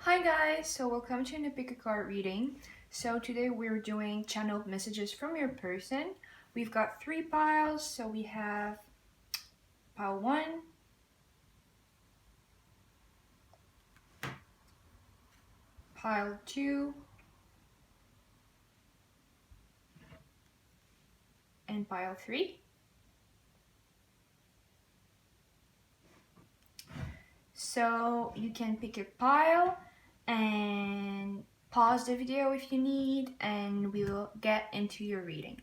Hi guys, so welcome to an pick a card reading. So today we're doing channeled messages from your person. We've got 3 piles, so we have pile 1, pile 2, and pile 3. So you can pick a pile and pause the video if you need, and we will get into your reading.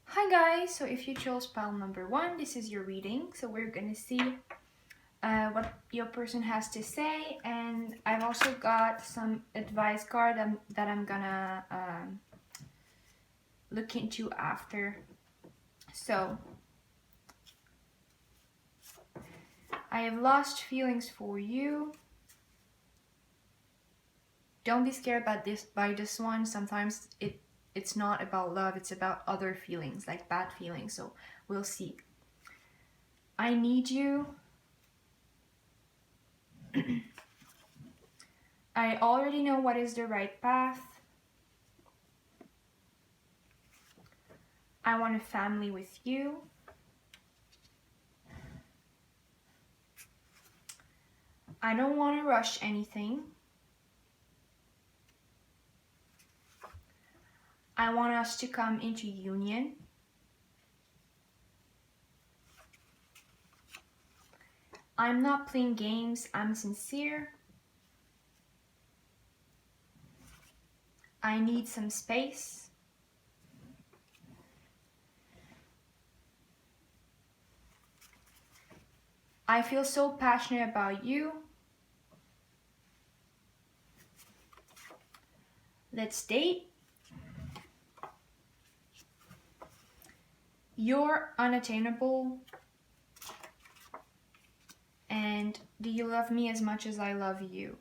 Hi guys, so if you chose pile number 1, this is your reading. So we're gonna see what your person has to say, and I've also got some advice card that I'm gonna look into after. So I have lost feelings for you. Don't be scared by this one. Sometimes it's not about love, it's about other feelings, like bad feelings. So we'll see. I need you. I already know what is the right path. I want a family with you. I don't want to rush anything. I want us to come into union. I'm not playing games, I'm sincere. I need some space. I feel so passionate about you. Let's date. You're unattainable. And do you love me as much as I love you?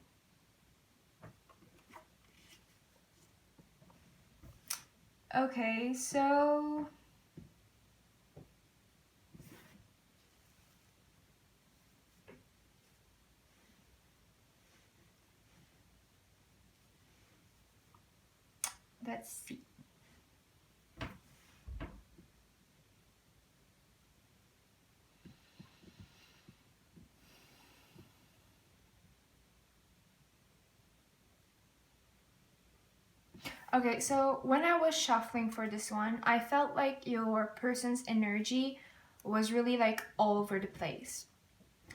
Okay, so let's see. Okay, so when I was shuffling for this one, I felt like your person's energy was really like all over the place.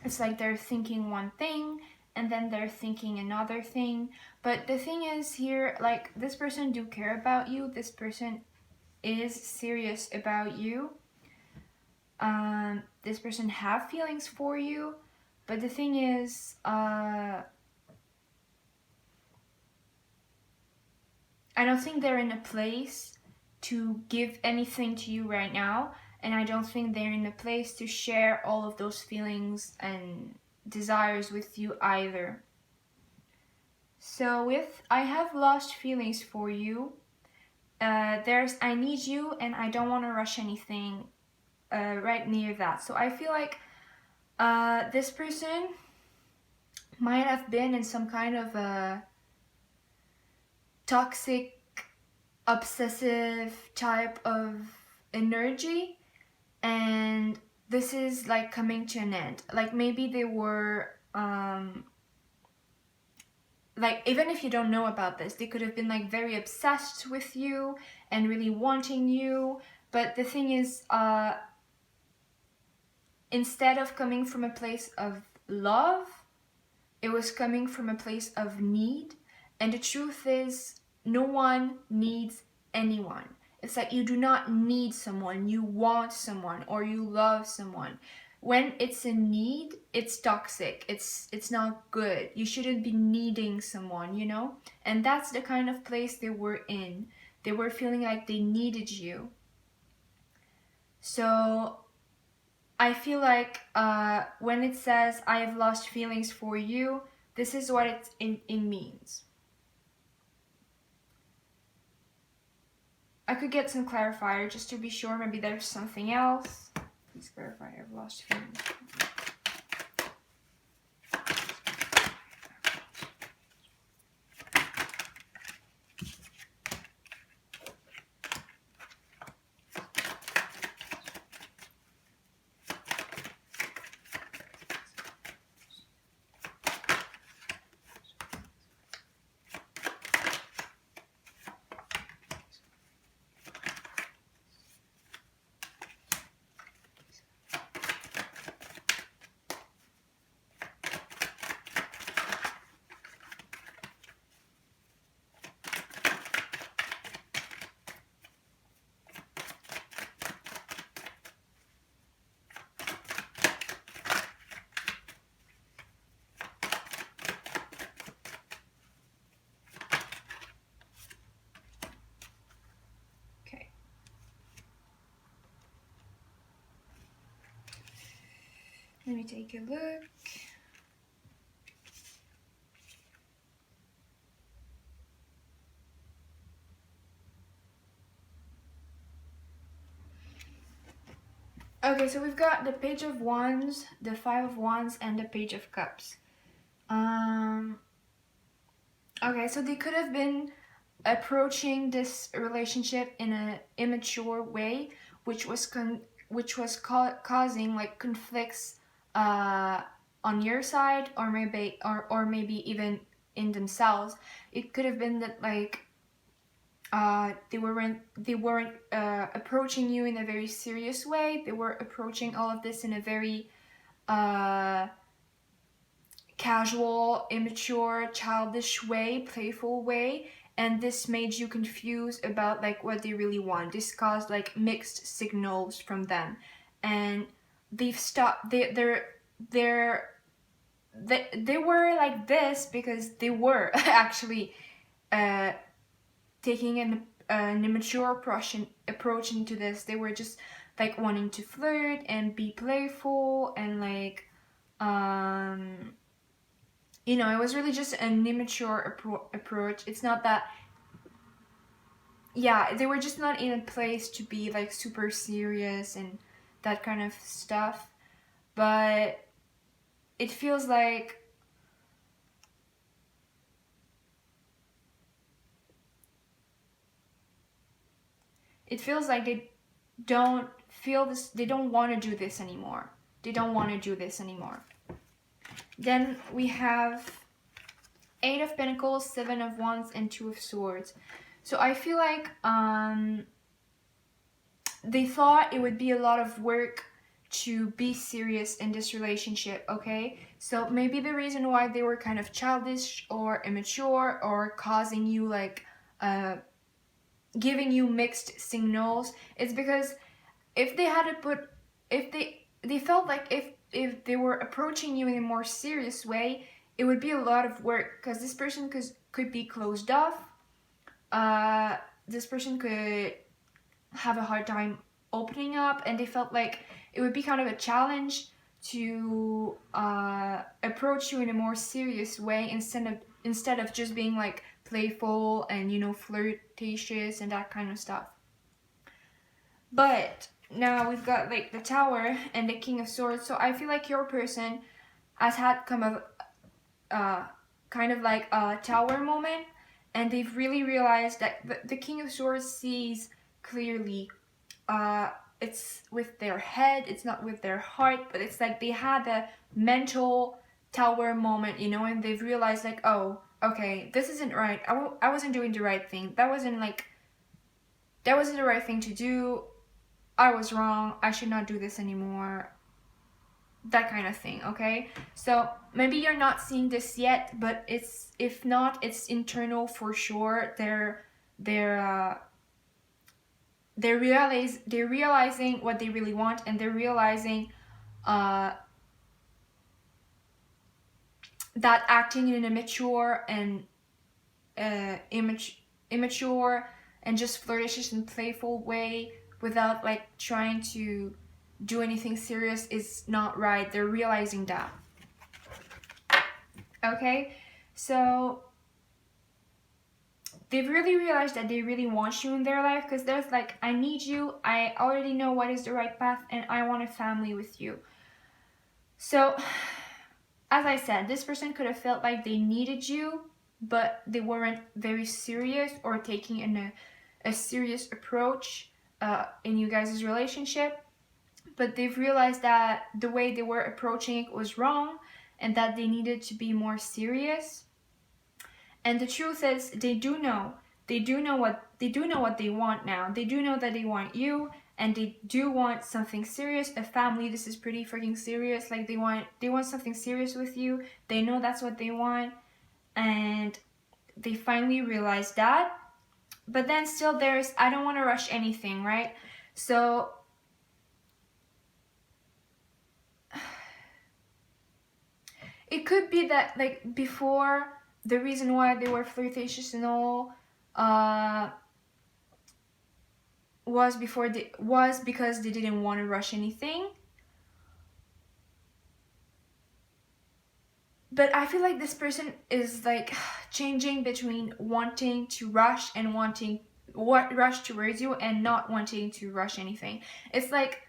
It's like they're thinking one thing and then they're thinking another thing. But the thing is here, like, this person do care about you. This person is serious about you. This person have feelings for you. But the thing is, I don't think they're in a place to give anything to you right now, and I don't think they're in a place to share all of those feelings and desires with you either. So with I have lost feelings for you, there's I need you and I don't want to rush anything right near that. So I feel like this person might have been in some kind of a toxic, obsessive type of energy, and this is like coming to an end. Like maybe they were like, even if you don't know about this, they could have been like very obsessed with you and really wanting you. But the thing is, instead of coming from a place of love, it was coming from a place of need. And the truth is, no one needs anyone. It's like you do not need someone, you want someone, or you love someone. When it's a need, it's toxic. It's not good. You shouldn't be needing someone, you know? And that's the kind of place they were in. They were feeling like they needed you. So I feel like when it says I have lost feelings for you, this is what it means. I could get some clarifier just to be sure. Maybe there's something else. Please clarify. I've lost feelings. Let me take a look. Okay, so we've got the Page of Wands, the Five of Wands, and the Page of Cups. Okay, so they could have been approaching this relationship in an immature way, which was causing like conflicts on your side, or maybe even in themselves. It could have been that like they weren't approaching you in a very serious way. They were approaching all of this in a very casual, immature, childish way, playful way, and this made you confused about like what they really want. This caused like mixed signals from them, and they've stopped. They were like this because they were actually taking an immature approach into this. They were just like wanting to flirt and be playful and like you know, it was really just an immature approach. It's not that, yeah, they were just not in a place to be like super serious and that kind of stuff. But it feels like they don't feel this, they don't want to do this anymore. They don't want to do this anymore. Then we have Eight of Pentacles, Seven of Wands, and Two of Swords. So I feel like they thought it would be a lot of work to be serious in this relationship, okay? So maybe the reason why they were kind of childish or immature or causing you like giving you mixed signals is because if they had to put, if they felt like if they were approaching you in a more serious way, it would be a lot of work because this person could be closed off. This person could have a hard time opening up, and they felt like it would be kind of a challenge to approach you in a more serious way instead of just being like playful and, you know, flirtatious and that kind of stuff. But now we've got like the Tower and the King of Swords. So I feel like your person has had kind of like a Tower moment, and they've really realized that the King of Swords sees clearly. It's with their head, it's not with their heart, but it's like they had a mental Tower moment, you know, and they've realized like, oh, okay, this isn't right. I wasn't doing the right thing. That wasn't the right thing to do. I was wrong. I should not do this anymore. That kind of thing, okay? So maybe you're not seeing this yet, but if not, it's internal for sure. they're realizing what they really want, and they're realizing that acting in an immature and immature and just flirtatious and playful way without like trying to do anything serious is not right. They're realizing that. Okay, so they've really realized that they really want you in their life, because there's like, I need you, I already know what is the right path, and I want a family with you. So as I said, this person could have felt like they needed you, but they weren't very serious or taking a serious approach in you guys' relationship. But they've realized that the way they were approaching it was wrong, and that they needed to be more serious. And the truth is, they do know what they want now. They do know that they want you, and they do want something serious, a family. This is pretty freaking serious. Like they want something serious with you. They know that's what they want, and they finally realized that. But then still there's, I don't want to rush anything, right? So it could be that like before, the reason why they were flirtatious and all was because they didn't want to rush anything. But I feel like this person is like changing between wanting to rush and rush towards you, and not wanting to rush anything. It's like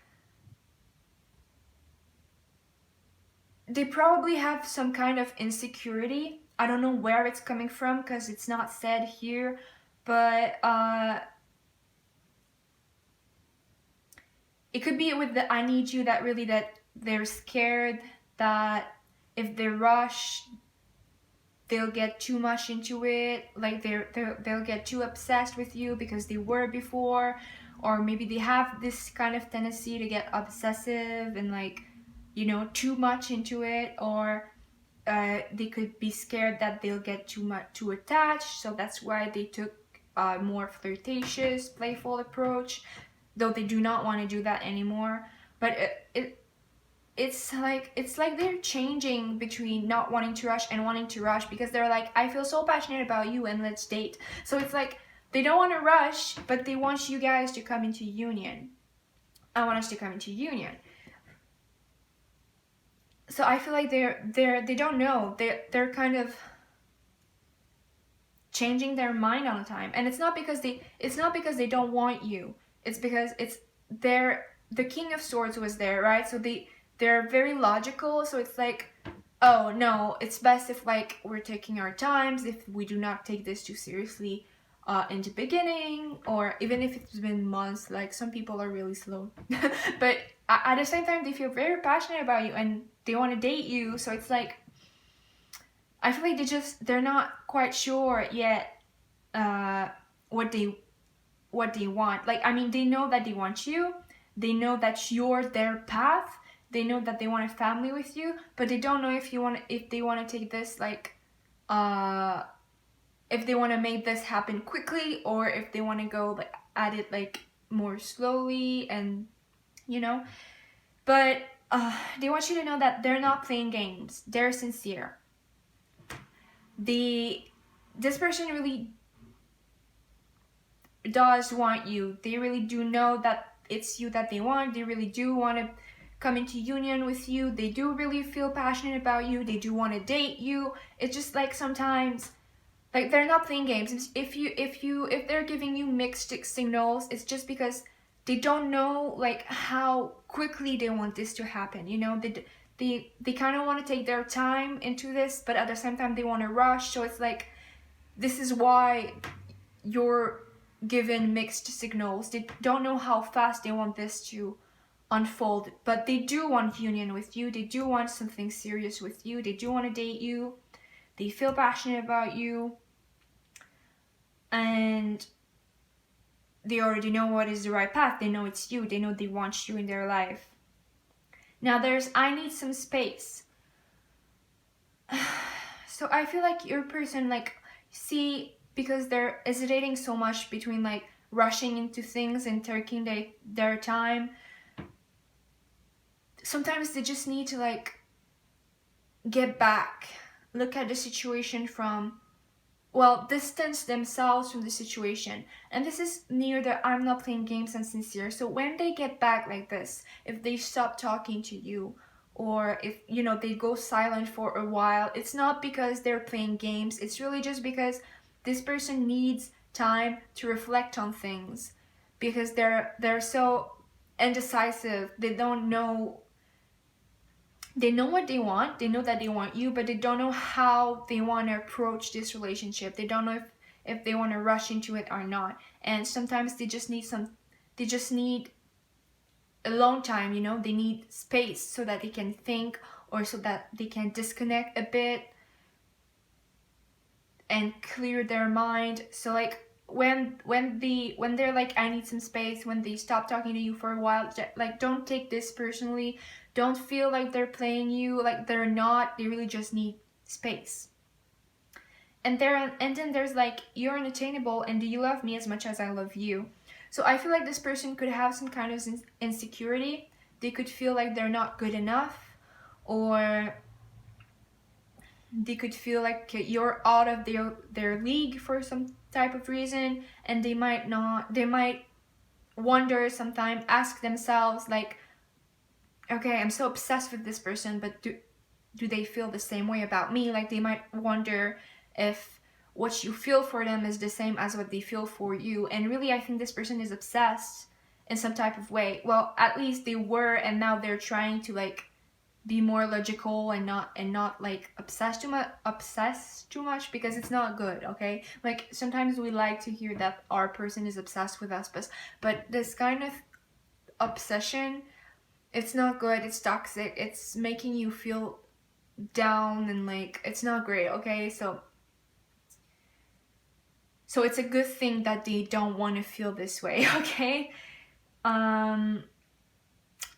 they probably have some kind of insecurity. I don't know where it's coming from because it's not said here, but it could be with the I need you, that really that they're scared that if they rush, they'll get too much into it, like they'll get too obsessed with you because they were before, or maybe they have this kind of tendency to get obsessive and like, you know, too much into it, or they could be scared that they'll get too attached, so that's why they took a more flirtatious, playful approach, though they do not want to do that anymore. But it's like they're changing between not wanting to rush and wanting to rush, because they're like, I feel so passionate about you and let's date. So it's like they don't want to rush, but they want you guys to come into union. I want us to come into union. So I feel like they don't know. They're kind of changing their mind all the time. And it's not because they don't want you. It's because the King of Swords was there, right? So they're very logical. So it's like, oh no, it's best if like we're taking our times, if we do not take this too seriously in the beginning, or even if it's been months. Like some people are really slow. But at the same time, they feel very passionate about you and they want to date you. So it's like, I feel like they're not quite sure yet what they want. Like, I mean, they know that they want you, they know that you're their path, they know that they want a family with you, but they don't know if they want to take this like if they want to make this happen quickly, or if they want to go like at it like more slowly, and you know. But they want you to know that they're not playing games, they're sincere. This person really does want you. They really do know that it's you that they want. They really do want to come into union with you. They do really feel passionate about you. They do want to date you. It's just like sometimes, like, they're not playing games. If they're giving you mixed signals, it's just because they don't know like how quickly they want this to happen. You know, they kind of want to take their time into this, but at the same time they want to rush. So it's like, this is why you're given mixed signals. They don't know how fast they want this to unfold, but they do want union with you. They do want something serious with you. They do want to date you. They feel passionate about you, and they already know what is the right path. They know it's you. They know they want you in their life. Now there's I need some space. So I feel like your person, like, see, because they're hesitating so much between like rushing into things and taking their time. Sometimes they just need to like get back, look at the situation from, well, distance themselves from the situation. And this is near the I'm not playing games and sincere. So when they get back like this, if they stop talking to you, or if, you know, they go silent for a while, it's not because they're playing games. It's really just because this person needs time to reflect on things, because they're so indecisive. They don't know, they know what they want, they know that they want you, but they don't know how they want to approach this relationship. They don't know if they want to rush into it or not. And sometimes they just need alone time, you know. They need space so that they can think, or so that they can disconnect a bit and clear their mind. So like when they're like, I need some space, when they stop talking to you for a while, like, don't take this personally. Don't feel like they're playing you, like they're not. They really just need space. And then there's like, you're unattainable, and do you love me as much as I love you? So I feel like this person could have some kind of insecurity. They could feel like they're not good enough, or they could feel like you're out of their league for some type of reason, and they might wonder sometimes, ask themselves like, okay, I'm so obsessed with this person, but do they feel the same way about me? Like, they might wonder if what you feel for them is the same as what they feel for you. And really, I think this person is obsessed in some type of way. Well, at least they were, and now they're trying to like be more logical and not like obsessed too much, because it's not good. Okay, like sometimes we like to hear that our person is obsessed with us, but this kind of obsession, it's not good. It's toxic. It's making you feel down, and like, it's not great. Okay, so it's a good thing that they don't want to feel this way. Okay,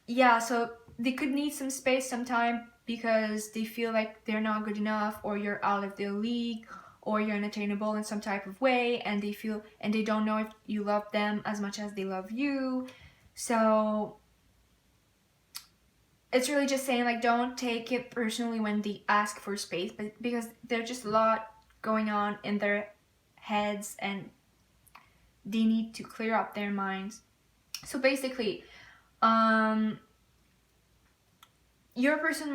yeah, so they could need some space sometime, because they feel like they're not good enough, or you're out of their league, or you're unattainable in some type of way, and they don't know if you love them as much as they love you. So it's really just saying, like, don't take it personally when they ask for space, but because there's just a lot going on in their heads, and they need to clear up their minds. So basically, your person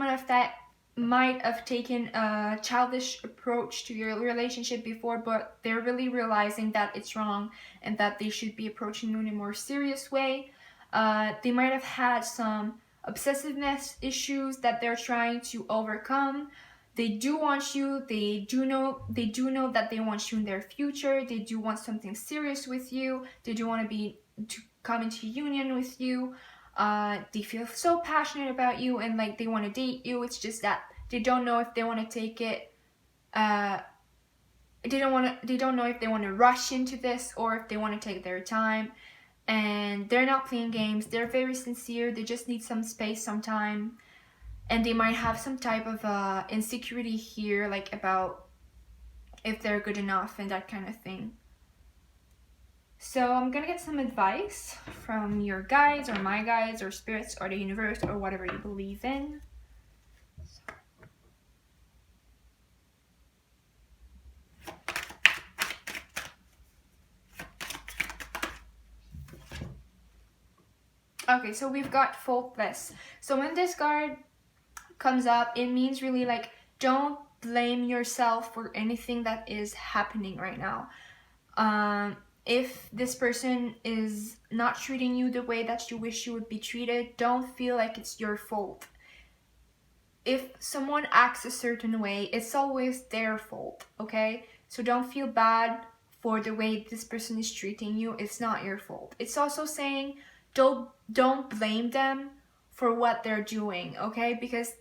might have taken a childish approach to your relationship before, but they're really realizing that it's wrong, and that they should be approaching you in a more serious way. They might have had some obsessiveness issues that they're trying to overcome. They do want you. They do know that they want you in their future. They do want something serious with you. They do want to come into union with you. They feel so passionate about you, and like, they want to date you. It's just that they don't know if they want to take it. They don't know if they want to rush into this, or if they want to take their time. And they're not playing games. They're very sincere. They just need some space sometime. And they might have some type of insecurity here, like about if they're good enough and that kind of thing. So I'm gonna get some advice from your guides, or my guides, or spirits, or the universe, or whatever you believe in. Okay, so we've got faultless. So when this card comes up, it means really like, don't blame yourself for anything that is happening right now. If this person is not treating you the way that you wish you would be treated, don't feel like it's your fault. If someone acts a certain way, it's always their fault, okay? So don't feel bad for the way this person is treating you. It's not your fault. It's also saying, don't blame them for what they're doing, okay? Because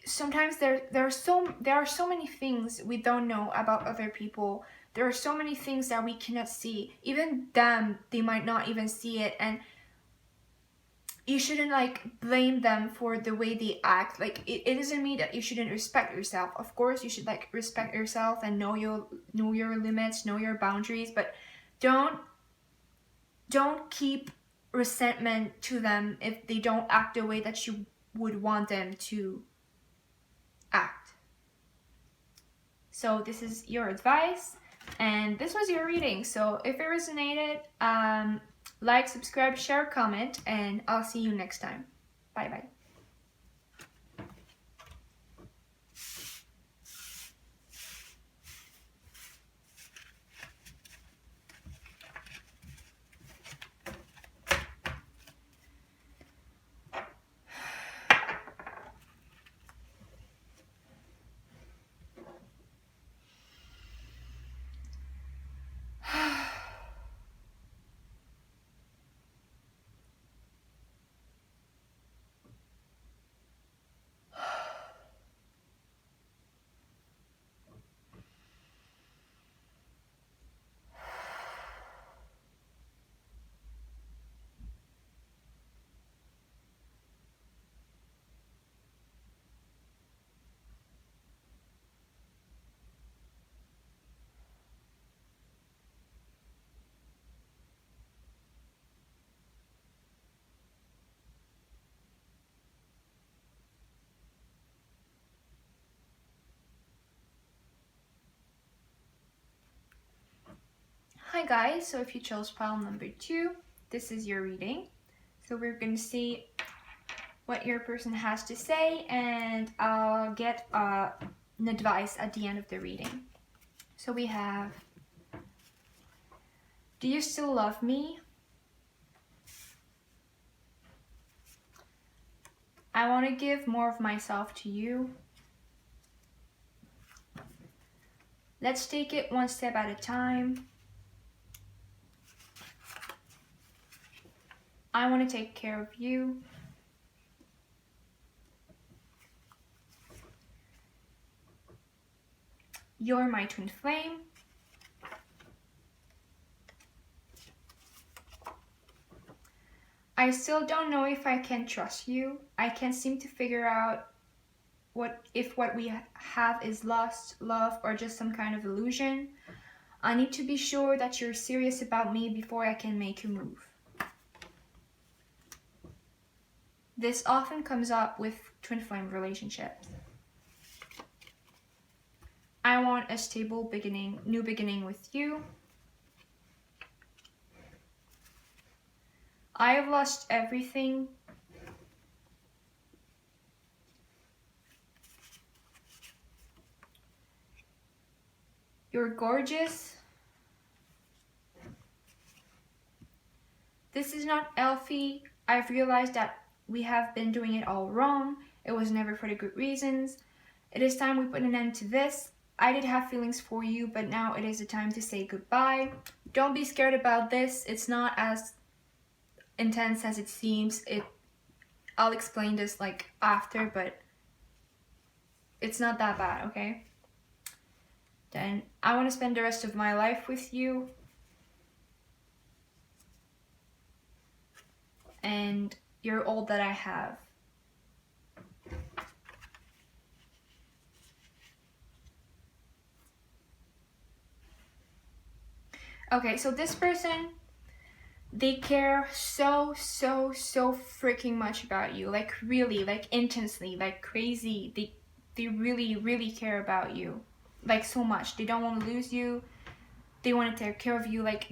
sometimes there are so many things we don't know about other people. There are so many things that we cannot see. Even them, they might not even see it, and you shouldn't like blame them for the way they act. Like, it doesn't mean that you shouldn't respect yourself. Of course, you should like respect yourself and know your limits, know your boundaries, but don't keep resentment to them if they don't act the way that you would want them to act. So this is your advice, and this was your reading. So if it resonated, like, subscribe, share, comment, and I'll see you next time. Bye bye. Hi guys, so if you chose pile number 2, this is your reading. So we're going to see what your person has to say, and I'll get an advice at the end of the reading. So we have, do you still love me? I want to give more of myself to you. Let's take it one step at a time. I want to take care of you. You're my twin flame. I still don't know if I can trust you. I can't seem to figure out if what we have is lost love or just some kind of illusion. I need to be sure that you're serious about me before I can make a move. This often comes up with twin flame relationships. I want a stable beginning, new beginning with you. I have lost everything. You're gorgeous. This is not healthy. I've realized that we have been doing it all wrong. It was never for the good reasons. It is time we put an end to this. I did have feelings for you, but now it is the time to say goodbye. Don't be scared about this. It's not as intense as it seems. I'll explain this like after, but it's not that bad, okay? Then I want to spend the rest of my life with you. And you're all that I have. Okay, so this person, they care so freaking much about you. Like really, like intensely, like crazy. They really care about you. Like so much. They don't want to lose you. They want to take care of you. Like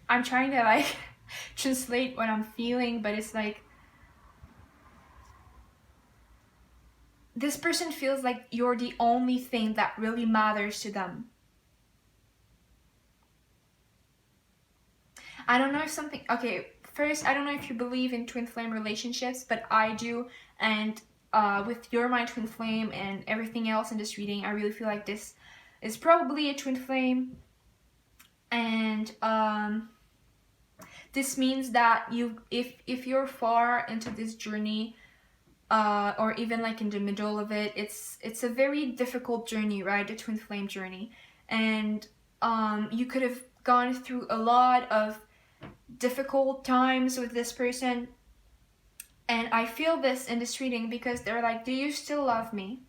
I'm trying to like translate what I'm feeling, but it's like this person feels like you're the only thing that really matters to them. I don't know if something, okay, first, I don't know if you believe in twin flame relationships, but I do, and with You're My Twin Flame and everything else in this reading, I really feel like this is probably a twin flame, and this means that if you're far into this journey, or even like in the middle of it, it's a very difficult journey, right? The twin flame journey, and you could have gone through a lot of difficult times with this person, and I feel this in this reading because they're like, do you still love me?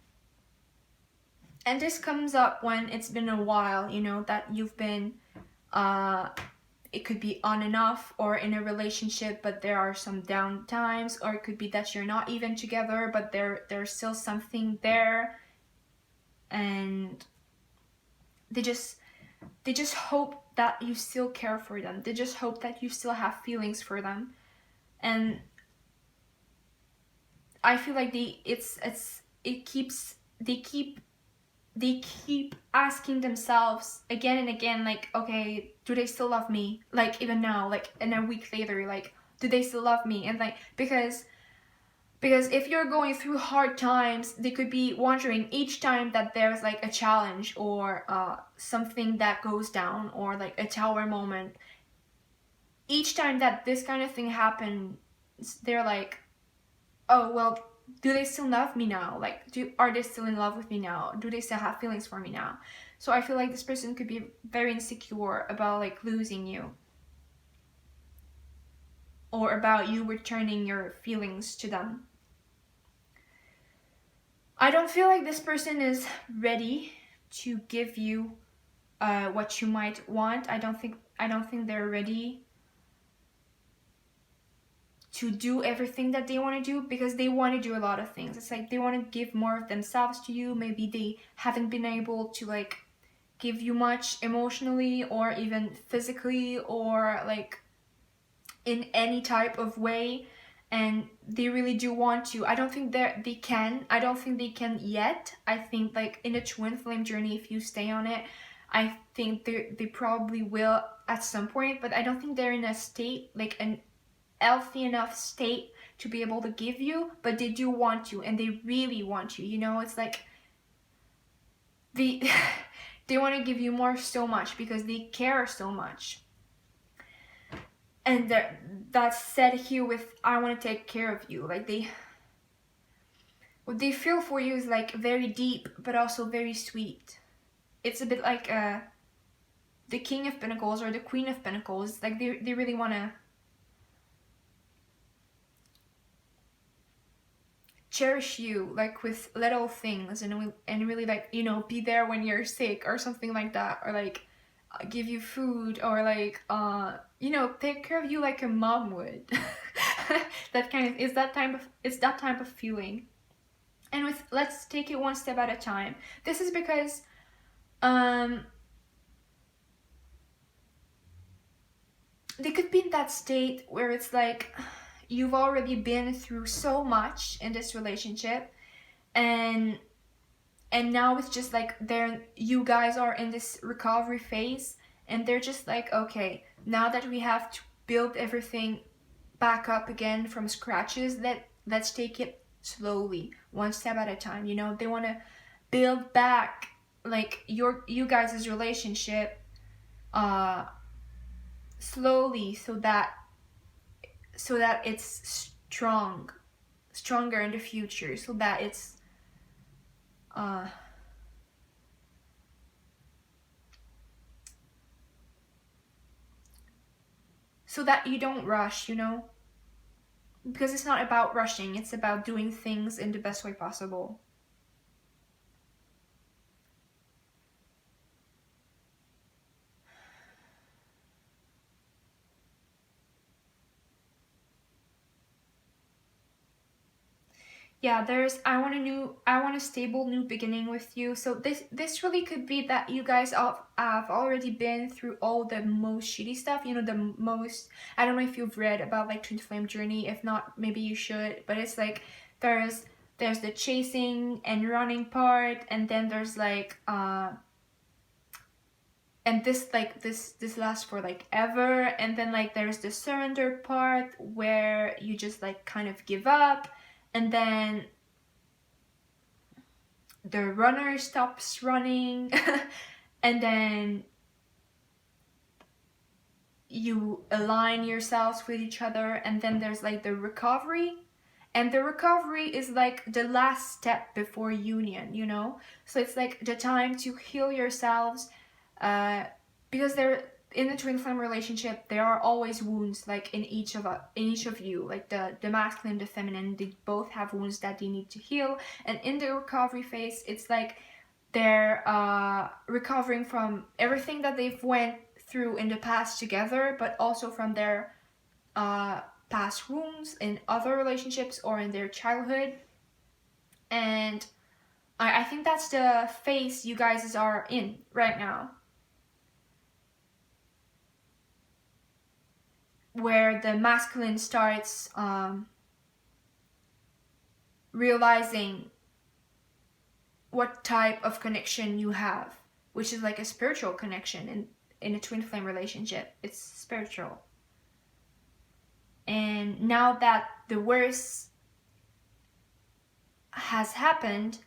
And this comes up when it's been a while, you know, that you've been it could be on and off, or in a relationship but there are some down times, or it could be that you're not even together but there's still something there, and they just hope that you still care for them. They just hope that you still have feelings for them. And I feel like they keep asking themselves again and again, like, okay, do they still love me? Like, even now, like, and a week later, like, do they still love me? And like, because if you're going through hard times, they could be wondering each time that there's like a challenge, or something that goes down, or like a tower moment. Each time that this kind of thing happens, they're like, oh, well, do they still love me now? Like, are they still in love with me now? Do they still have feelings for me now? So I feel like this person could be very insecure about like losing you, or about you returning your feelings to them. I don't feel like this person is ready to give you what you might want. I don't think they're ready to do everything that they want to do, because they want to do a lot of things. It's like they want to give more of themselves to you. Maybe they haven't been able to like give you much emotionally, or even physically, or like in any type of way, and they really do want to. I don't think they can. I don't think they can yet. I think like in a twin flame journey, if you stay on it, I think they probably will at some point, but I don't think they're in a state, like an healthy enough state to be able to give you. But they do want to, and they really want you, you know. It's like they they want to give you more, so much, because they care so much. And that's said here with, I want to take care of you. Like, what they feel for you is like very deep, but also very sweet. It's a bit like the King of Pentacles or the Queen of Pentacles. Like, they really want to cherish you, like with little things, and really, like, you know, be there when you're sick or something like that, or like give you food, or like you know, take care of you like a mom would. That kind of, it's that type of feeling. And with, let's take it one step at a time. This is because they could be in that state where it's like you've already been through so much in this relationship, and now it's just like you guys are in this recovery phase, and they're just like, okay, now that we have to build everything back up again from scratches, let's take it slowly, one step at a time. You know, they want to build back like you guys' relationship slowly, so that it's stronger in the future, so that it's so that you don't rush, you know, because it's not about rushing, it's about doing things in the best way possible. Yeah, I want a stable new beginning with you. So this really could be that you guys have already been through all the most shitty stuff, you know, the most, I don't know if you've read about like twin flame journey. If not, maybe you should. But it's like there's the chasing and running part, and then there's like and this lasts for like ever, and then like there's the surrender part where you just like kind of give up, and then the runner stops running and then you align yourselves with each other, and then there's like the recovery, and the recovery is like the last step before union, you know. So it's like the time to heal yourselves, because there, in the twin flame relationship, there are always wounds, like in each of you, like the masculine, the feminine, they both have wounds that they need to heal. And in the recovery phase, it's like they're recovering from everything that they've went through in the past together, but also from their past wounds in other relationships or in their childhood. And I think that's the phase you guys are in right now, where the masculine starts realizing what type of connection you have, which is like a spiritual connection. In a twin flame relationship, it's spiritual. And now that the worst has happened,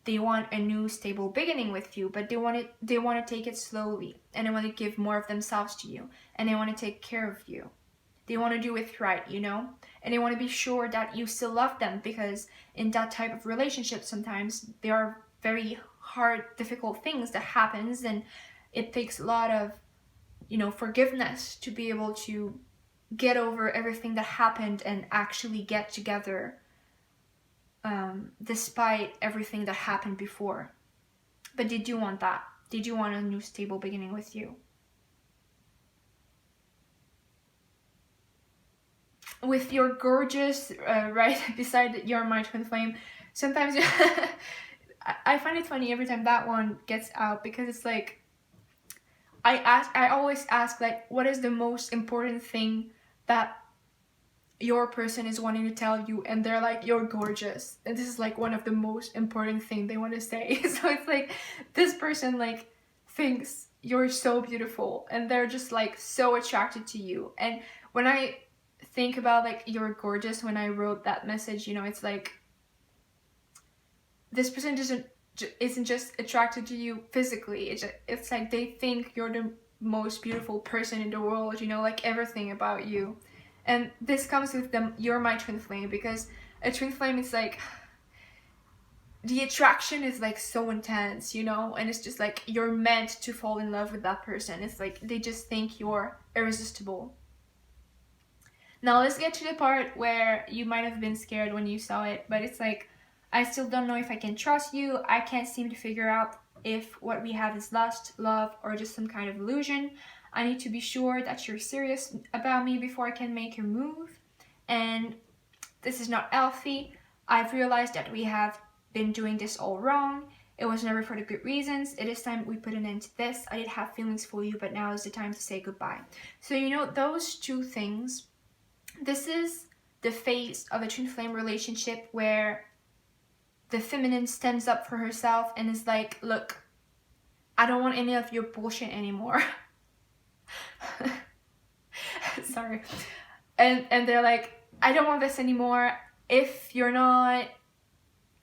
they want a new stable beginning with you, but they want to take it slowly, and they want to give more of themselves to you, and they want to take care of you. They want to do it right, you know? And they want to be sure that you still love them, because in that type of relationship, sometimes there are very hard, difficult things that happens, and it takes a lot of, forgiveness to be able to get over everything that happened and actually get together, despite everything that happened before. But did you want that? Did you want a new stable beginning with you? With your gorgeous right beside your my twin flame, sometimes I find it funny every time that one gets out, because it's like I always ask, like, what is the most important thing that your person is wanting to tell you, and they're like, you're gorgeous, and this is like one of the most important thing they want to say. So it's like this person like thinks you're so beautiful, and they're just like so attracted to you. And when I think about like you're gorgeous, when I wrote that message, it's like this person isn't just attracted to you physically. It's like they think you're the most beautiful person in the world, like everything about you. And this comes with them. You're my twin flame, because a twin flame is like, the attraction is like so intense, and it's just like you're meant to fall in love with that person. It's like they just think you're irresistible. Now let's get to the part where you might have been scared when you saw it, but it's like, I still don't know if I can trust you. I can't seem to figure out if what we have is lust, love, or just some kind of illusion. I need to be sure that you're serious about me before I can make a move. And this is not healthy. I've realized that we have been doing this all wrong. It was never for the good reasons. It is time we put an end to this. I did have feelings for you, but now is the time to say goodbye. So, those two things, this is the phase of a twin flame relationship where the feminine stands up for herself and is like, look, I don't want any of your bullshit anymore. Sorry. And they're like, I don't want this anymore. If you're not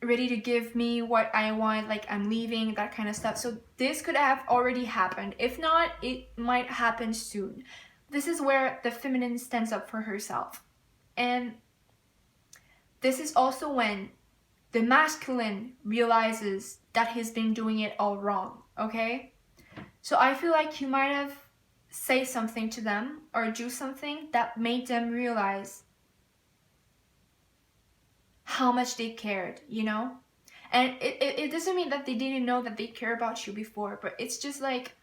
ready to give me what I want, like, I'm leaving, that kind of stuff. So this could have already happened. If not, it might happen soon. This is where the feminine stands up for herself. And this is also when the masculine realizes that he's been doing it all wrong, okay? So I feel like you might have said something to them or do something that made them realize how much they cared, And it doesn't mean that they didn't know that they care about you before, but it's just like,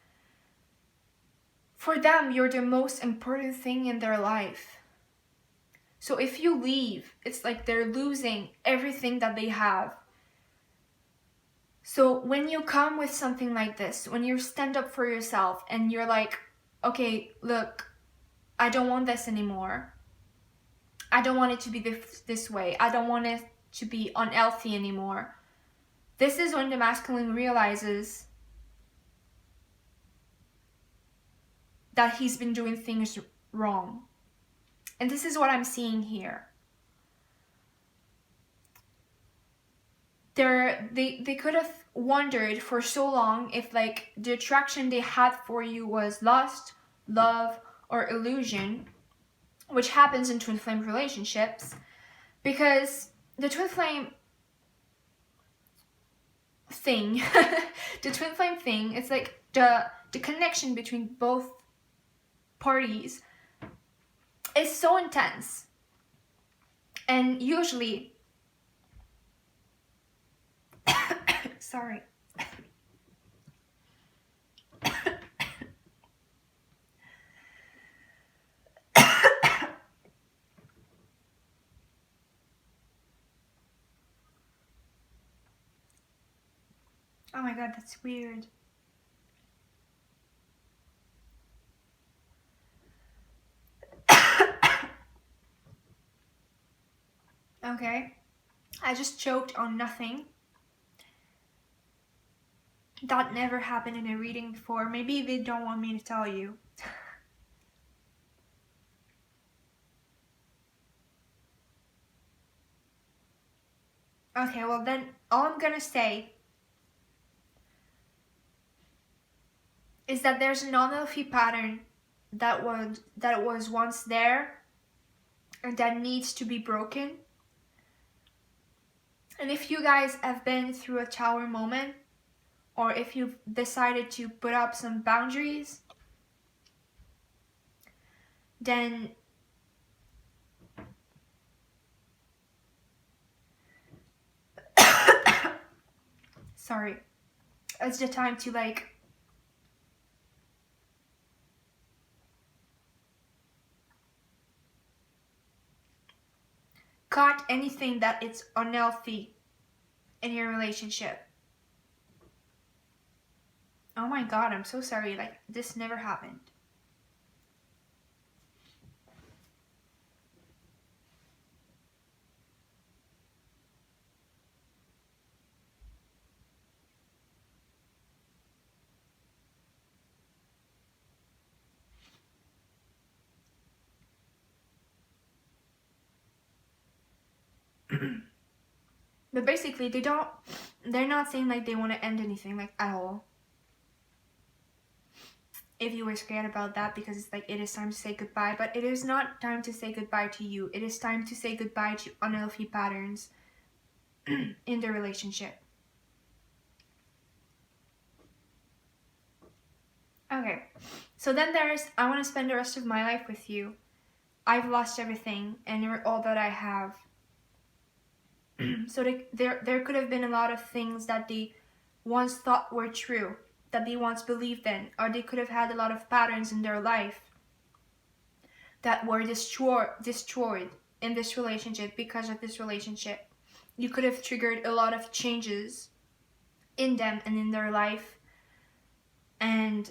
for them, you're the most important thing in their life. So if you leave, it's like they're losing everything that they have. So when you come with something like this, when you stand up for yourself and you're like, okay, look, I don't want this anymore. I don't want it to be this way. I don't want it to be unhealthy anymore. This is when the masculine realizes that he's been doing things wrong. And this is what I'm seeing here. They could have wondered for so long if like the attraction they had for you was lust, love, or illusion, which happens in twin flame relationships, because the twin flame thing, it's like the connection between both parties is so intense. And usually sorry. Oh my god, that's weird. Okay. I just choked on nothing. That never happened in a reading before. Maybe they don't want me to tell you. Okay, well then all I'm gonna say is that there's an unhealthy pattern that was once there and that needs to be broken. And if you guys have been through a tower moment, or if you've decided to put up some boundaries, then sorry, it's the time to like cut anything that it's unhealthy in your relationship. Oh my god, I'm so sorry, like this never happened. But basically they're not saying like they want to end anything like at all. If you were scared about that, because it's like it is time to say goodbye, but it is not time to say goodbye to you. It is time to say goodbye to unhealthy patterns in the relationship. Okay, so then there's I want to spend the rest of my life with you. I've lost everything and you're all that I have. So there could have been a lot of things that they once thought were true, that they once believed in, or they could have had a lot of patterns in their life that were destroyed in this relationship because of this relationship. You could have triggered a lot of changes in them and in their life, and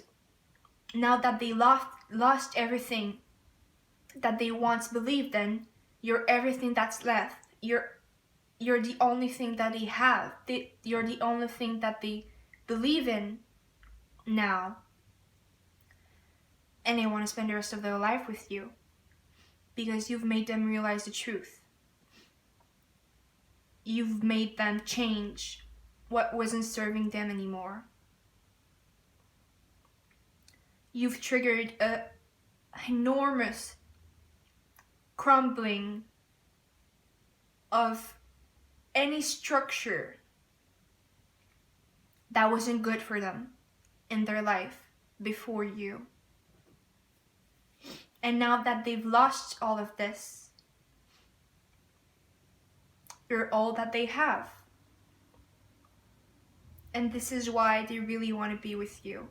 now that they lost everything that they once believed in, you're everything that's left. You're the only thing that they have. You're the only thing that they believe in now. And they want to spend the rest of their life with you because you've made them realize the truth. You've made them change what wasn't serving them anymore. You've triggered a enormous crumbling of any structure that wasn't good for them in their life before you. And now that they've lost all of this, you're all that they have. And this is why they really want to be with you.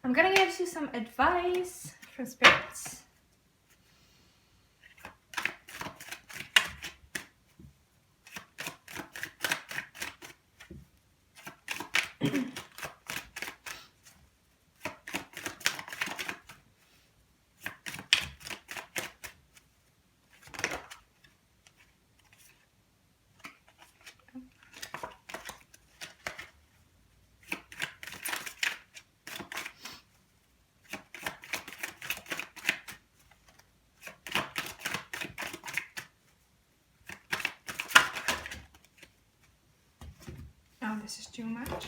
I'm gonna give you some advice from spirits. Oh, this is too much.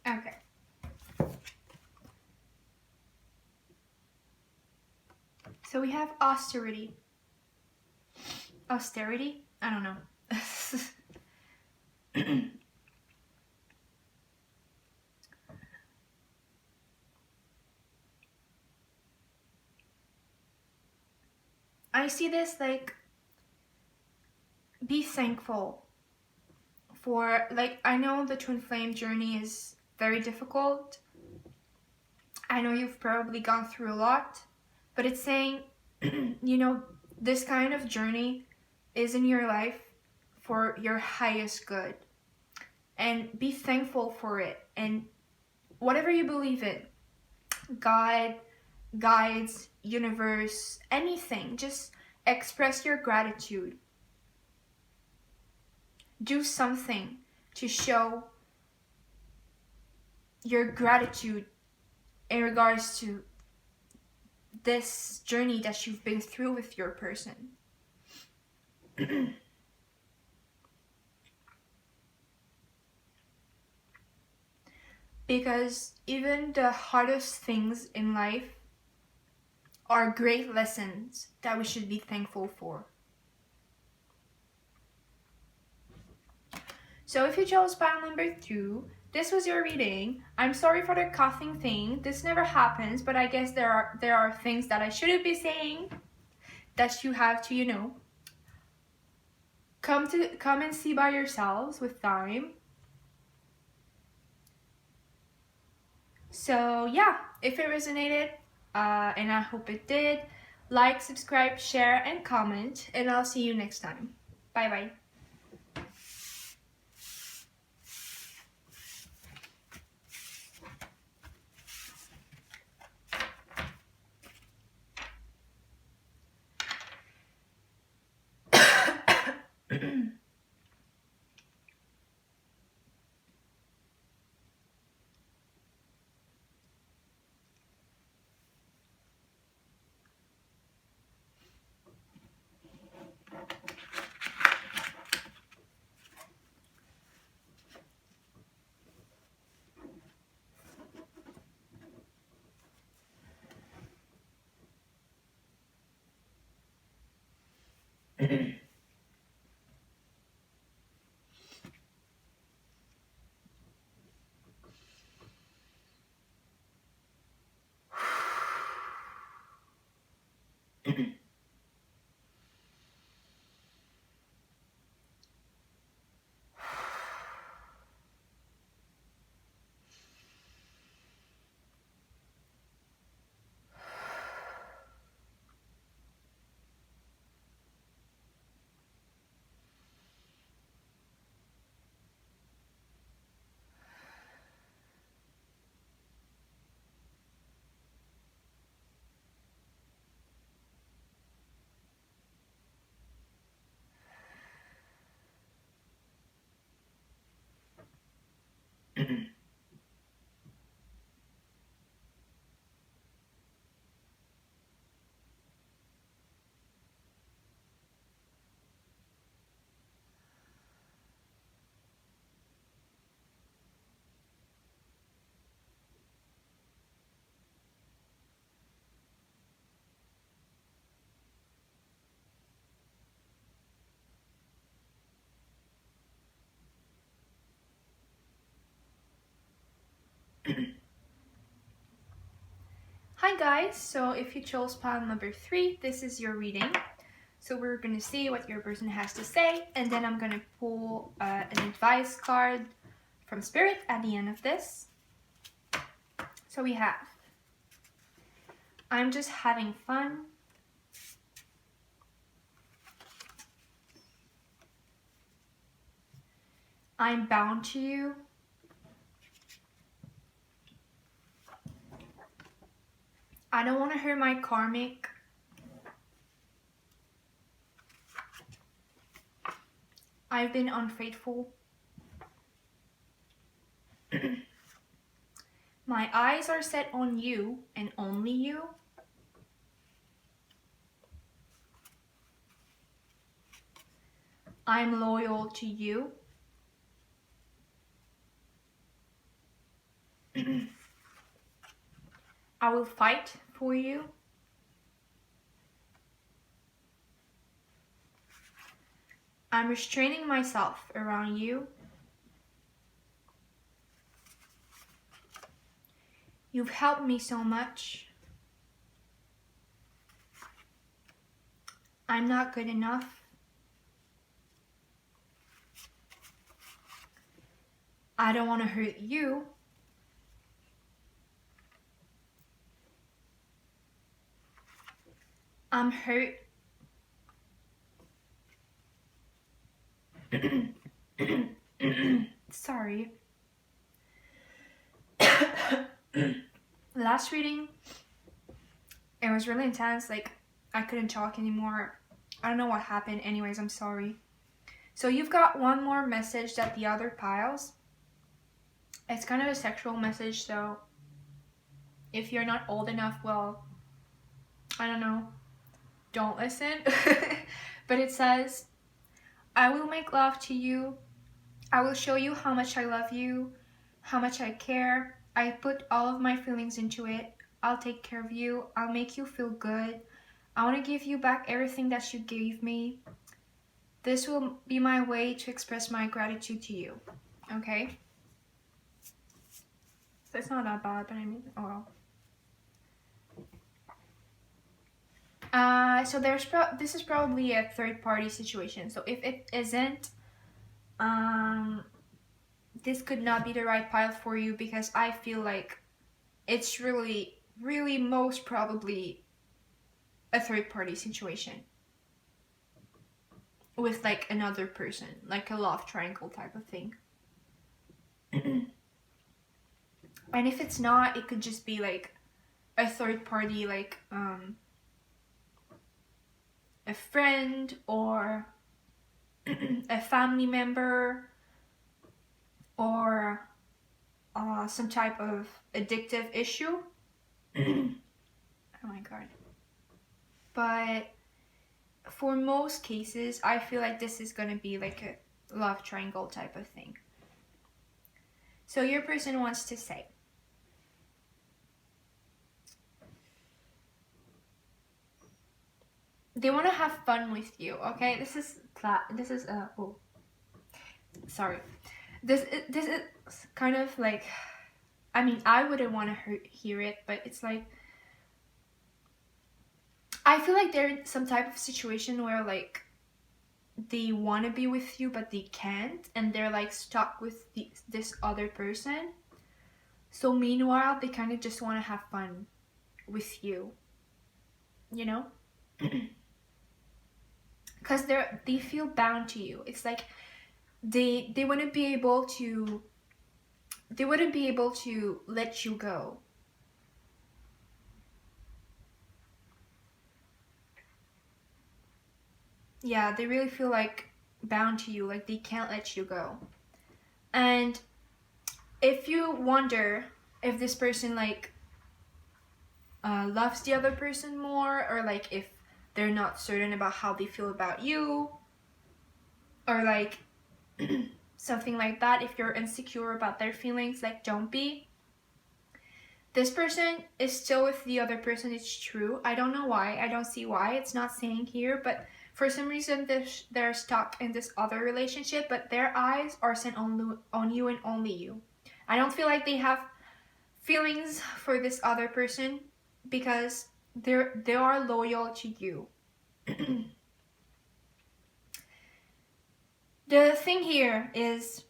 Okay. So we have austerity. Austerity? I don't know. I see this like, be thankful for, like, I know the twin flame journey is very difficult. I know you've probably gone through a lot, but it's saying, you know, this kind of journey is in your life for your highest good. And be thankful for it. And whatever you believe in, God, guides, universe, anything, just express your gratitude. Do something to show your gratitude in regards to this journey that you've been through with your person. Because even the hardest things in life are great lessons that we should be thankful for. So if you chose pile number 2, this was your reading. I'm sorry for the coughing thing. This never happens, but I guess there are things that I shouldn't be saying that you have to, you know, come and see by yourselves with time. So yeah, if it resonated, and I hope it did, like, subscribe, share, and comment, and I'll see you next time. Bye bye. Hi guys, so if you chose pile number 3, this is your reading. So we're going to see what your person has to say, and then I'm going to pull an advice card from Spirit at the end of this. So we have, I'm just having fun. I'm bound to you. I don't want to hurt my karmic. I've been unfaithful. My eyes are set on you and only you. I'm loyal to you. I will fight for you. I'm restraining myself around you. You've helped me so much. I'm not good enough. I don't want to hurt you. I'm hurt. Sorry. Last reading, it was really intense. Like, I couldn't talk anymore. I don't know what happened. Anyways, I'm sorry. So you've got one more message that the other piles. It's kind of a sexual message, so if you're not old enough, well, I don't know, don't listen. But it says, I will make love to you. I will show you how much I love you, how much I care. I put all of my feelings into it. I'll take care of you. I'll make you feel good. I want to give you back everything that you gave me. This will be my way to express my gratitude to you. Okay? So it's not that bad, but I mean, oh well. So this is probably a third party situation. So if it isn't, this could not be the right pile for you, because I feel like it's really, really most probably a third party situation with like another person, like a love triangle type of thing. And if it's not, it could just be like a third party, like a friend or a family member, or some type of addictive issue. Oh my god. But for most cases, I feel like this is gonna be like a love triangle type of thing. So your person wants to say, they want to have fun with you, okay? This is oh, sorry. This is kind of like, I mean, I wouldn't want to hear it, but it's like, I feel like they're in some type of situation where like they want to be with you but they can't, and they're like stuck with this other person. So meanwhile, they kind of just want to have fun with you, you know? Because they feel bound to you. It's like they wouldn't be able to let you go. Yeah, they really feel like bound to you, like they can't let you go. And if you wonder if this person like loves the other person more, or like if they're not certain about how they feel about you, or like something like that, if you're insecure about their feelings, like don't be. This person is still with the other person, it's true. I don't know why, I don't see why, it's not saying here, but for some reason they're stuck in this other relationship, but their eyes are set on you and only you. I don't feel like they have feelings for this other person, because they are loyal to you. The thing here is,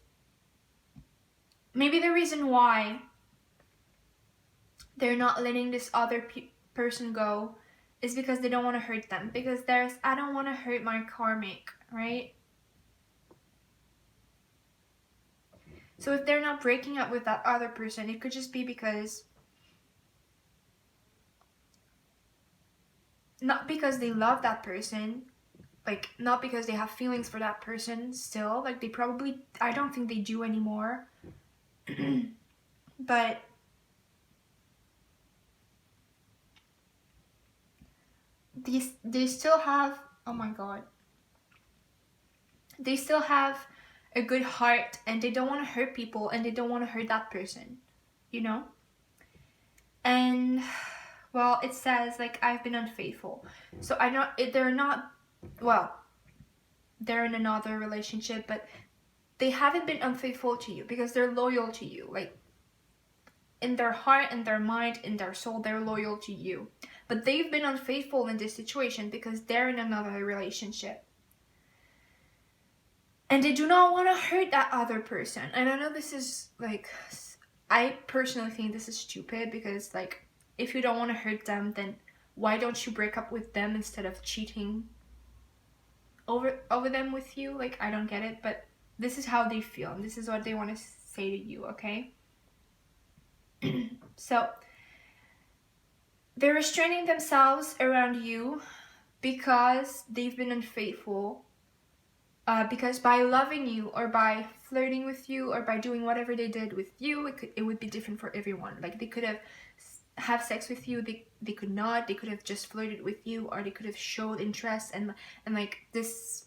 maybe the reason why they're not letting this other person go is because they don't want to hurt them. Because there's, I don't want to hurt my karmic, right? So if they're not breaking up with that other person, it could just be because, not because they love that person, like not because they have feelings for that person still, like they probably, I don't think they do anymore. But they still have, oh my god, they still have a good heart, and they don't want to hurt people, and they don't want to hurt that person, you know? And well, it says like, I've been unfaithful. So I know they're not, well, they're in another relationship, but they haven't been unfaithful to you because they're loyal to you. Like in their heart, in their mind, in their soul, they're loyal to you. But they've been unfaithful in this situation because they're in another relationship. And they do not want to hurt that other person. And I know this is like, I personally think this is stupid, because like, if you don't want to hurt them, then why don't you break up with them instead of cheating over them with you? Like, I don't get it, but this is how they feel, and this is what they want to say to you, okay? So they're restraining themselves around you because they've been unfaithful, because by loving you, or by flirting with you, or by doing whatever they did with you, it would be different for everyone. Like, they could have sex with you, they could not, they could have just flirted with you, or they could have showed interest, and like, this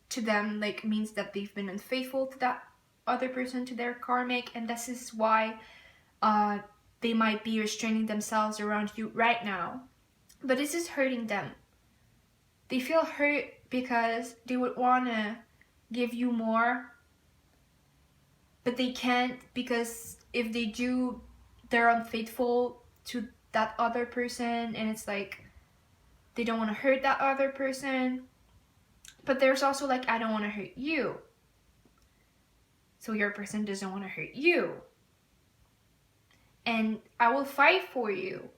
to them like means that they've been unfaithful to that other person, to their karmic, and this is why they might be restraining themselves around you right now. But this is hurting them. They feel hurt because they would want to give you more, but they can't, because if they do, they're unfaithful to that other person, and it's like they don't want to hurt that other person. But there's also like, I don't want to hurt you, so your person doesn't want to hurt you, and I will fight for you.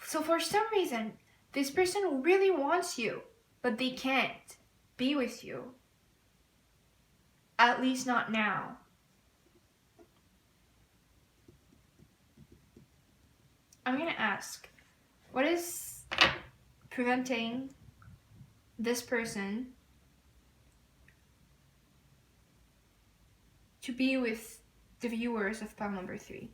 So for some reason, this person really wants you, but they can't be with you. At least not now. I'm gonna ask, what is preventing this person to be with the viewers of pile number 3?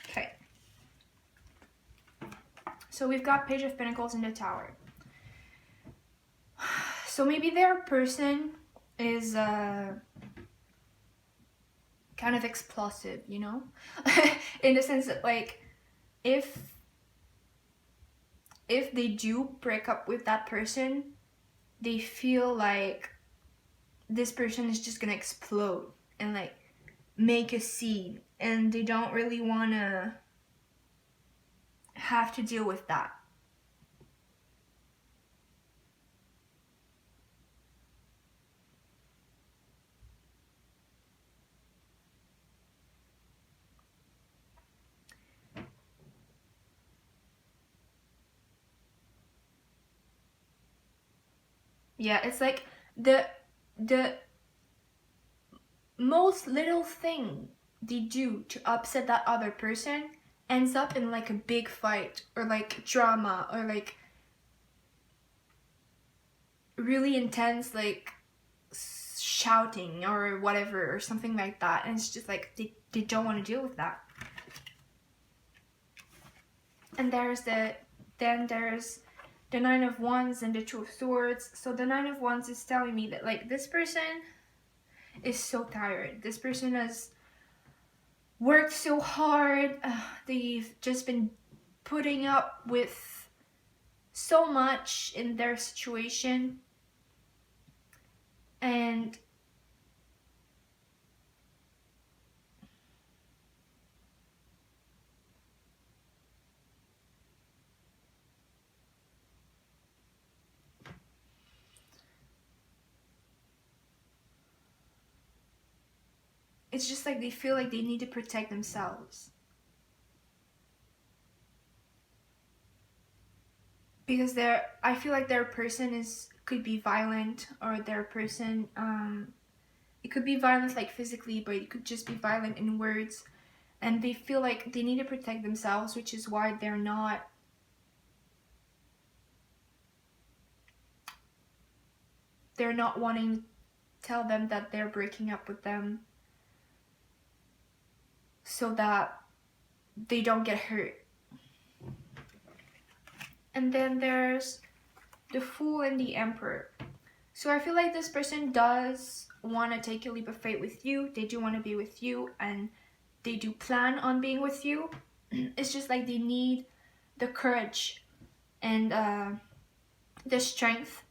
Okay. So we've got Page of Pentacles in the Tower. So maybe their person is kind of explosive, you know? In the sense that like, if they do break up with that person, they feel like this person is just gonna explode and like make a scene, and they don't really wanna have to deal with that. Yeah, it's like the most little thing they do to upset that other person ends up in like a big fight, or like drama, or like really intense like shouting or whatever, or something like that. And it's just like they don't want to deal with that. And there's the Nine of Wands and the Two of Swords. So the Nine of Wands is telling me that like, this person is so tired. This person has worked so hard. They've just been putting up with so much in their situation, and it's just like they feel like they need to protect themselves. Because I feel like their person could be violent, or their person, it could be violent like physically, but it could just be violent in words. and they feel like they need to protect themselves, which is why they're not wanting to tell them that they're breaking up with them so that they don't get hurt. And then there's the Fool and the Emperor. So I feel like this person does want to take a leap of faith with you. They do want to be with you, and they do plan on being with you. It's just like they need the courage and the strength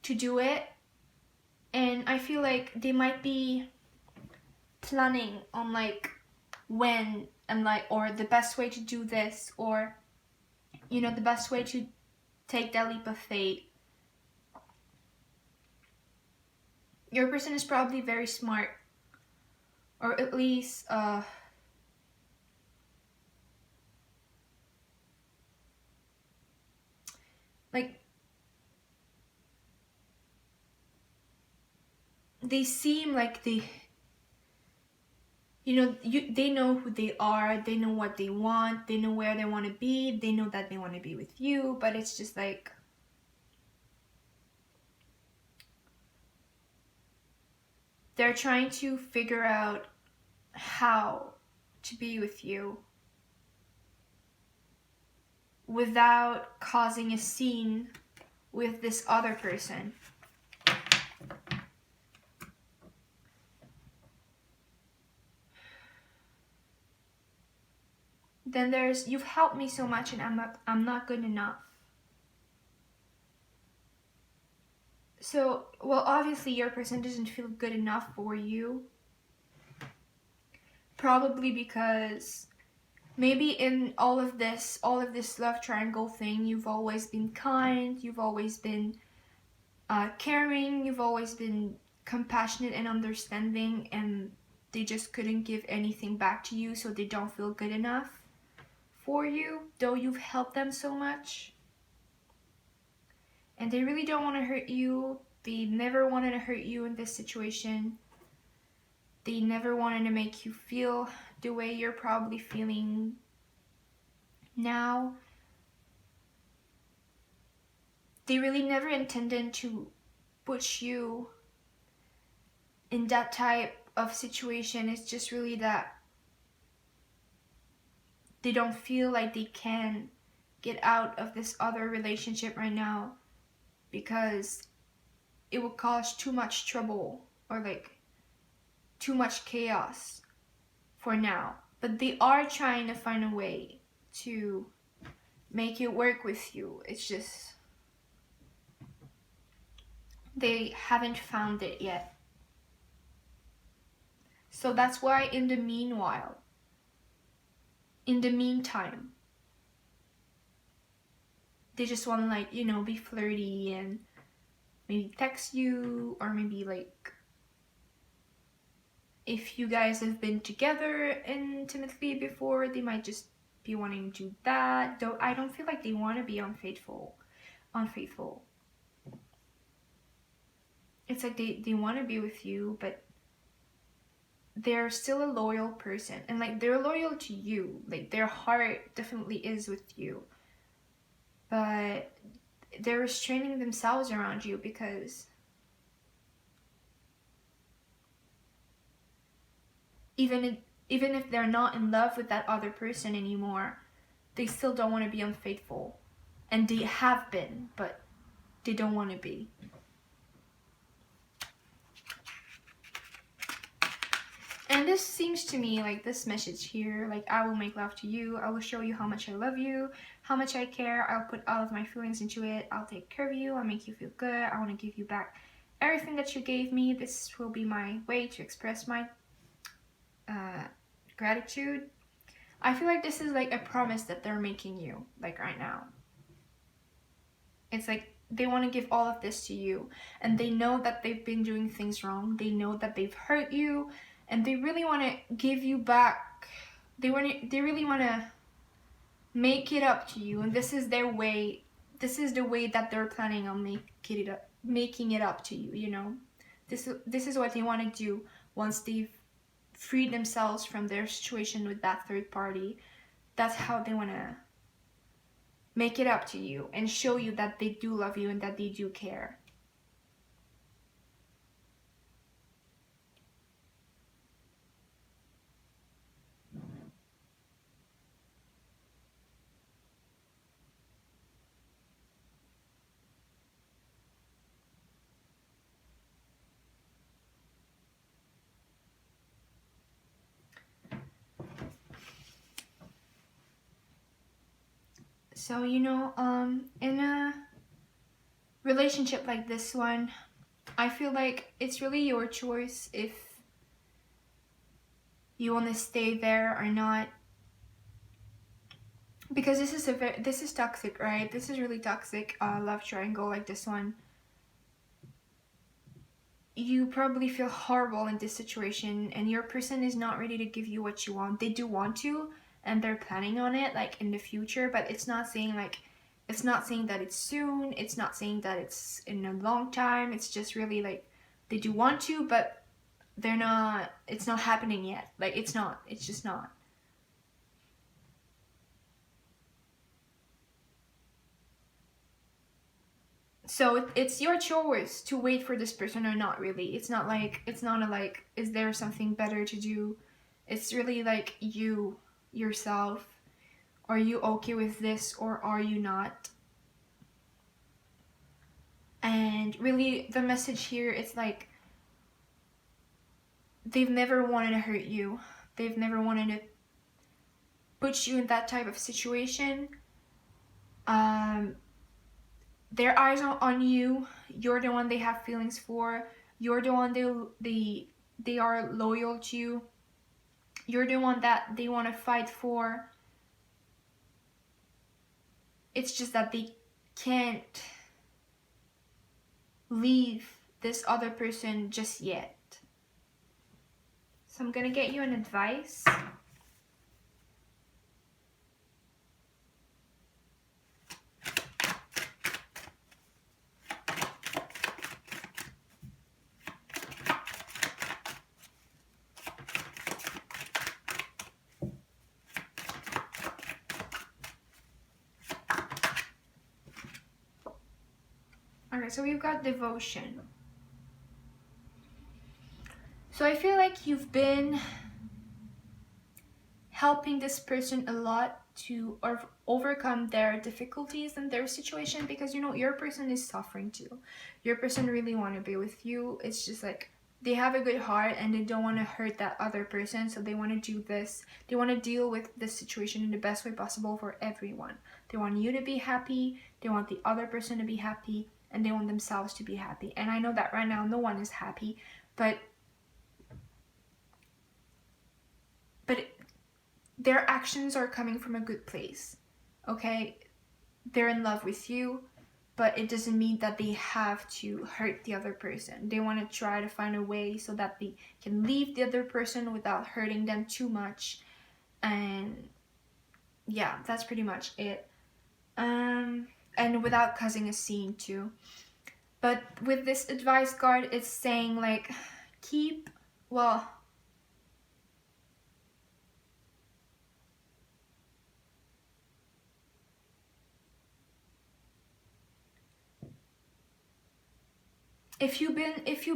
to do it. And I feel like they might be planning on like when and like, or the best way to do this, or you know, the best way to take that leap of faith. Your person is probably very smart, or at least like they seem like they, you know, they know who they are, they know what they want, they know where they want to be, they know that they want to be with you, but it's just like they're trying to figure out how to be with you without causing a scene with this other person. Then there's, you've helped me so much and I'm not good enough. So, well, obviously your person doesn't feel good enough for you. Probably because maybe in all of this love triangle thing, you've always been kind, you've always been caring, you've always been compassionate and understanding, and they just couldn't give anything back to you, so they don't feel good enough for you, though you've helped them so much. And they really don't want to hurt you. They never wanted to hurt you in this situation. They never wanted to make you feel the way you're probably feeling now. They really never intended to put you in that type of situation. It's just really that they don't feel like they can get out of this other relationship right now because it will cause too much trouble or like too much chaos for now. But they are trying to find a way to make it work with you. It's just they haven't found it yet. So that's why in the meantime, they just want to like, you know, be flirty and maybe text you, or maybe like if you guys have been together intimately before, they might just be wanting to do that. Though I don't feel like they want to be unfaithful. It's like they want to be with you, but they're still a loyal person, and like they're loyal to you, like their heart definitely is with you, but they're restraining themselves around you because even if they're not in love with that other person anymore, they still don't want to be unfaithful, and they have been, but they don't want to be. And this seems to me like this message here, like I will make love to you, I will show you how much I love you, how much I care, I'll put all of my feelings into it, I'll take care of you, I'll make you feel good, I want to give you back everything that you gave me. This will be my way to express my gratitude. I feel like this is like a promise that they're making you, like right now. It's like they want to give all of this to you, and they know that they've been doing things wrong, they know that they've hurt you, and they really want to give you back. They really want to make it up to you, and this is their way. This is the way that they're planning on making it up to you, you know. This is what they want to do once they've free themselves from their situation with that third party. That's how they want to make it up to you and show you that they do love you and that they do care. So, in a relationship like this one, I feel like it's really your choice if you want to stay there or not. Because this is toxic, right? This is really toxic love triangle like this one. You probably feel horrible in this situation, and your person is not ready to give you what you want. They do want to, and they're planning on it like in the future, but it's not saying that it's soon, it's not saying that it's in a long time. It's just really like they do want to, but it's not happening yet. Like it's just not. So it's your choice to wait for this person or not. Really, it's not a like, is there something better to do? It's really like you yourself. Are you okay with this or are you not? And really the message here is like, they've never wanted to hurt you. They've never wanted to put you in that type of situation. Their eyes are on you. You're the one they have feelings for. You're the one they are loyal to. You're the one that they want to fight for. It's just that they can't leave this other person just yet. So I'm gonna get you an advice. Okay, so we've got devotion. So I feel like you've been helping this person a lot to overcome their difficulties and their situation, because your person is suffering too. Your person really want to be with you. It's just like they have a good heart and they don't want to hurt that other person, so they want to do this. They want to deal with this situation in the best way possible for everyone. They want you to be happy, they want the other person to be happy, and they want themselves to be happy. And I know that right now no one is happy, but their actions are coming from a good place. Okay, they're in love with you, but it doesn't mean that they have to hurt the other person. They want to try to find a way so that they can leave the other person without hurting them too much. And yeah, that's pretty much it. And without causing a scene too. But with this advice card, it's saying like, if you've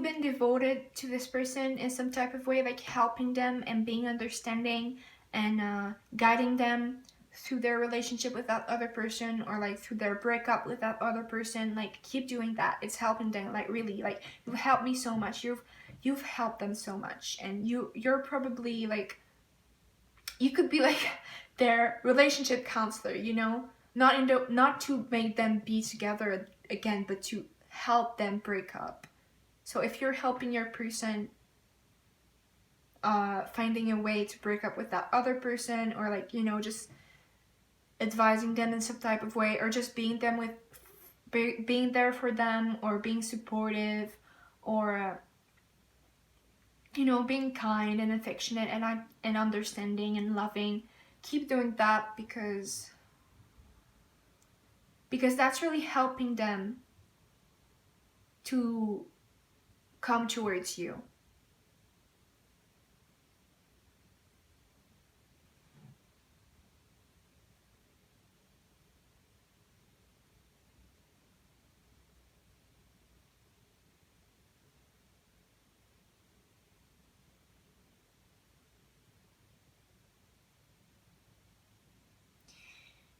been devoted to this person in some type of way, like helping them and being understanding and guiding them through their relationship with that other person, or like through their breakup with that other person, like keep doing that. It's helping them. Like really, like you've helped me so much. You've helped them so much, and you're probably like, you could be like their relationship counselor, not to make them be together again, but to help them break up. So if you're helping your person finding a way to break up with that other person, or like just advising them in some type of way, or just being there for them, or being supportive, or being kind and affectionate and understanding and loving, keep doing that, because that's really helping them to come towards you.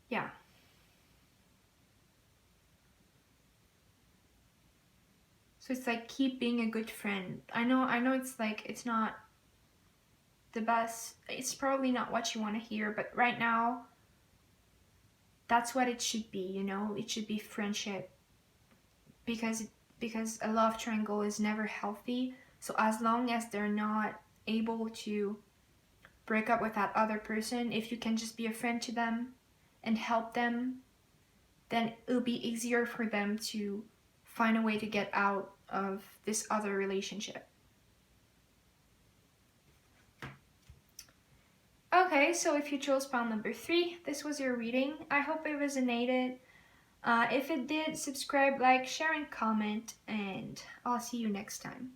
yeah. So it's like keep being a good friend. I know it's like it's not the best. It's probably not what you want to hear, but right now that's what it should be, you know? It should be friendship because a love triangle is never healthy. So as long as they're not able to break up with that other person, if you can just be a friend to them and help them, then it'll be easier for them to find a way to get out of this other relationship. Okay, so if you chose pile number 3, this was your reading. I hope it resonated. If it did, subscribe, like, share, and comment, and I'll see you next time.